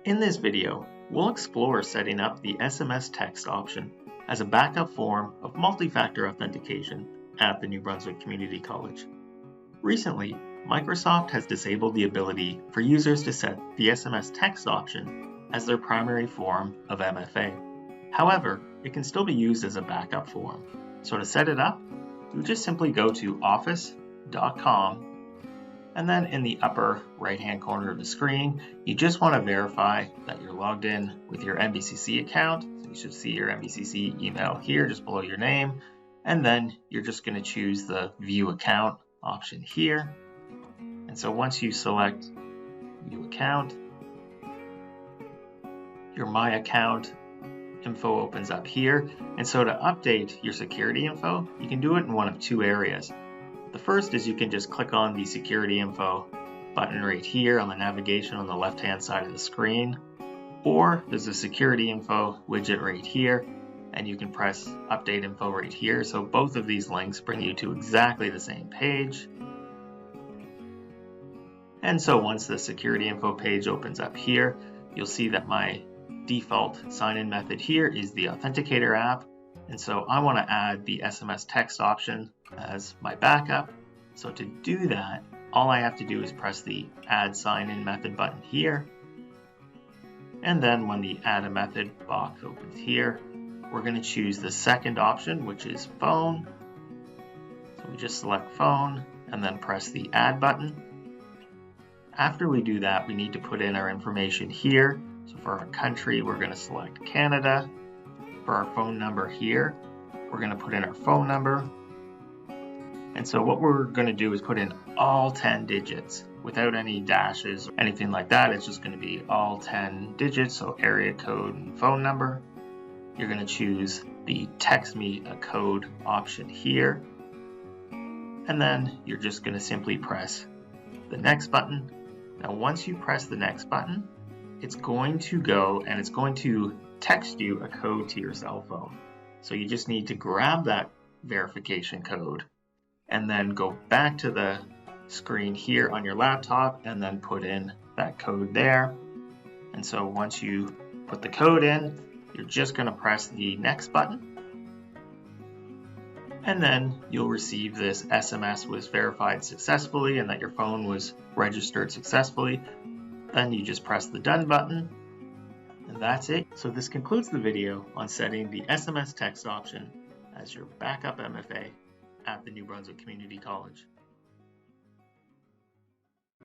In this video, we'll explore setting up the SMS text option as a backup form of multi-factor authentication at the New Brunswick Community College. Recently, Microsoft has disabled the ability for users to set the SMS text option as their primary form of MFA. However, it can still be used as a backup form. So to set it up, you just simply go to office.com, and then in the upper right-hand corner of the screen, you just want to verify that you're logged in with your NBCC account. So you should see your NBCC email here just below your name, and then you're just going to choose the View Account option here. And so once you select View Account, your My Account info opens up here. And so to update your security info, you can do it in one of two areas. The first is you can just click on the security info button right here on the navigation on the left-hand side of the screen, or there's a security info widget right here, and you can press update info right here. So both of these links bring you to exactly the same page. And so once the security info page opens up here, you'll see that my default sign-in method here is the Authenticator app. And so I want to add the SMS text option as my backup. So to do that, all I have to do is press the Add Sign-In Method button here. And then when the Add a Method box opens here, we're going to choose the second option, which is phone. So we just select phone and then press the Add button. After we do that, we need to put in our information here. So for our country, we're going to select Canada. For our phone number here, we're going to put in our phone number. And so what we're going to do is put in all 10 digits without any dashes or anything like that. It's just going to be all 10 digits, so area code and phone number. You're going to choose the Text Me a Code option here. And then you're just going to simply press the Next button. Now once you press the Next button, it's going to go and it's going to text you a code to your cell phone. So you just need to grab that verification code and then go back to the screen here on your laptop and then put in that code there. And so once you put the code in, you're just going to press the Next button. And then you'll receive this SMS was verified successfully and that your phone was registered successfully. Then you just press the Done button. And that's it. So this concludes the video on setting the SMS text option as your backup MFA at the New Brunswick Community College.